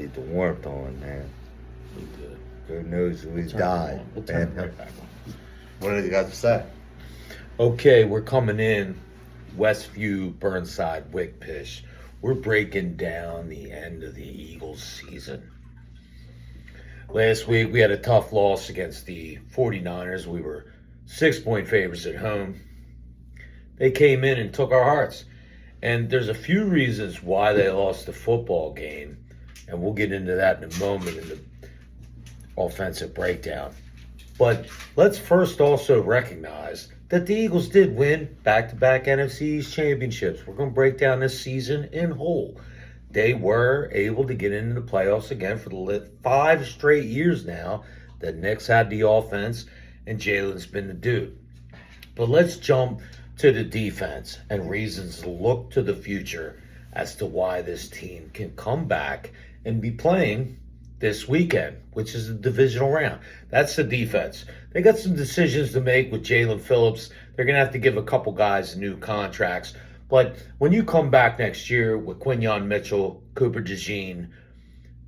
Get the warmth on, man. We good. Who knows who's Turn it died? on. We'll turn it right back on. What have you got to say? Okay, we're coming in. Westview, Burnside, Wigpish. We're breaking down the end of the Eagles season. Last week, we had a tough loss against the 49ers. We were 6-point favorites at home. They came in and took our hearts. And there's a few reasons why they lost the football game. And we'll get into that in a moment in the offensive breakdown. But let's first also recognize that the Eagles did win back-to-back NFC East championships. We're going to break down this season in whole. They were able to get into the playoffs again for the 5 straight years now that Nick's had the offense and Jalen's been the dude. But let's jump to the defense and reasons to look to the future as to why this team can come back and be playing this weekend, which is the divisional round. That's the defense. They got some decisions to make with Jalen Phillips. They're going to have to give a couple guys new contracts. But when you come back next year with Quinyon Mitchell, Cooper DeJean,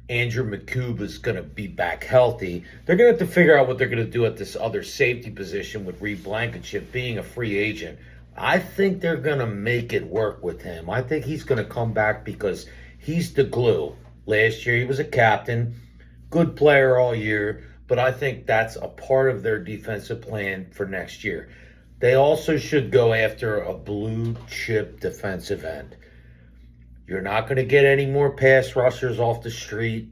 Andrew McCube is going to be back healthy, they're going to have to figure out what they're going to do at this other safety position with Reed Blankenship being a free agent. I think they're going to make it work with him. I think he's going to come back because he's the glue. Last year he was a captain, good player all year, but I think that's a part of their defensive plan for next year. They also should go after a blue chip defensive end. You're not going to get any more pass rushers off the street.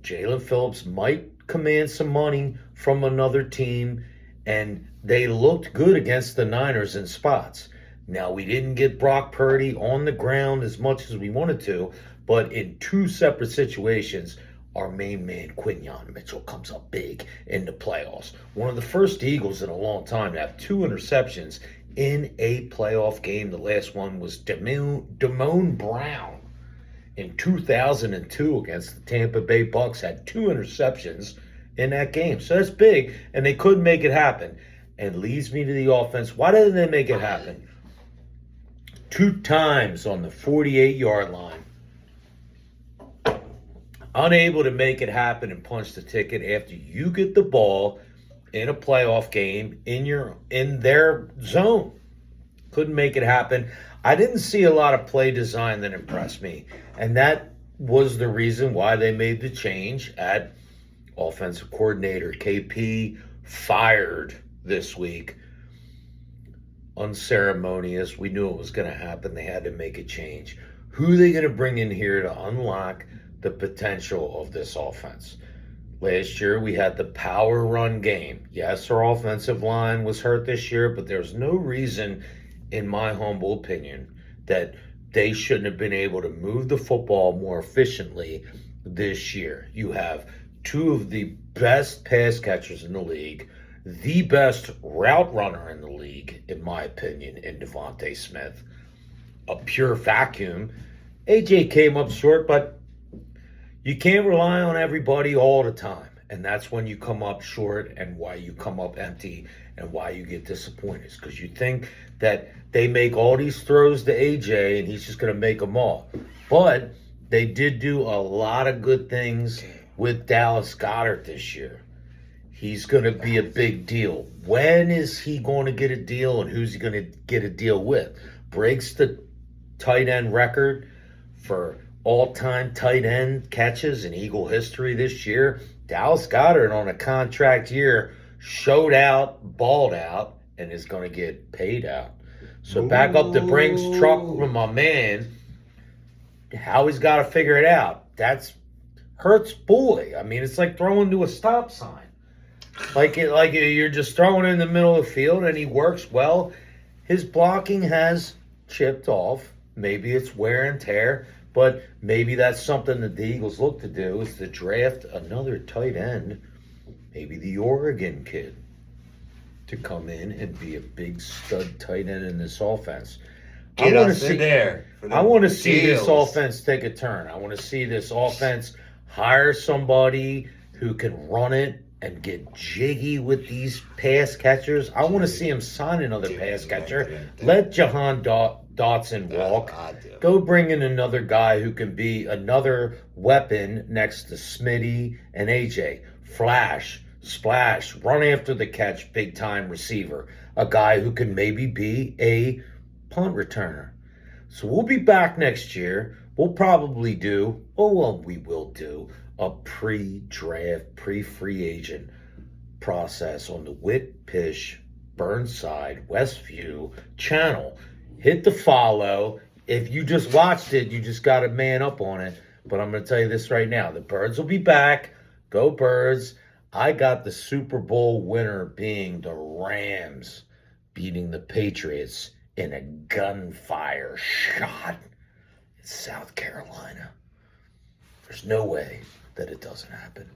Jalen Phillips might command some money from another team, and they looked good against the Niners in spots. Now, we didn't get Brock Purdy on the ground as much as we wanted to, but in 2 separate situations, our main man, Quinyon Mitchell, comes up big in the playoffs. One of the first Eagles in a long time to have 2 interceptions in a playoff game. The last one was Damone Brown in 2002 against the Tampa Bay Bucks. Had 2 interceptions in that game. So that's big, and they couldn't make it happen. And leads me to the offense. Why didn't they make it happen? 2 times on the 48-yard line. Unable to make it happen and punch the ticket after you get the ball in a playoff game in their zone. Couldn't make it happen. I didn't see a lot of play design that impressed me, and that was the reason why they made the change at offensive coordinator. KP fired this week. Unceremonious. We knew it was going to happen. They had to make a change. Who are they going to bring in here to unlock the potential of this offense? Last year, we had the power run game. Yes, our offensive line was hurt this year, but there's no reason, in my humble opinion, that they shouldn't have been able to move the football more efficiently this year. You have 2 of the best pass catchers in the league, the best route runner in the league, in my opinion, in Devontae Smith. A pure vacuum. AJ came up short, but you can't rely on everybody all the time. And that's when you come up short and why you come up empty and why you get disappointed. Because you think that they make all these throws to AJ and he's just going to make them all. But they did do a lot of good things with Dallas Goedert this year. He's going to be a big deal. When is he going to get a deal and who's he going to get a deal with? Breaks the tight end record for all-time tight end catches in Eagle history this year. Dallas Goedert on a contract year showed out, balled out, and is going to get paid out. So back up the Brinks truck with my man. Howie's got to figure it out. That's Hurts' boy. I mean, it's like throwing to a stop sign. Like you're just throwing it in the middle of the field, and he works well. His blocking has chipped off. Maybe it's wear and tear. But maybe that's something that the Eagles look to do, is to draft another tight end, maybe the Oregon kid, to come in and be a big stud tight end in this offense. Get us in there. I want to see this offense take a turn. I want to see this offense hire somebody who can run it and get jiggy with these pass catchers. I want to see him sign another pass catcher. Let Jahan Dotson walk. I do. Go bring in another guy who can be another weapon next to Smitty and AJ. Flash, splash, run after the catch, big time receiver. A guy who can maybe be a punt returner. So we'll be back next year. We'll probably do, we will do a pre-draft, pre-free agent process on the Whit Pish Burnside Westview channel. Hit the follow. If you just watched it, you just got to man up on it. But I'm going to tell you this right now. The Birds will be back. Go Birds. I got the Super Bowl winner being the Rams beating the Patriots in a gunfire shot in South Carolina. There's no way that it doesn't happen.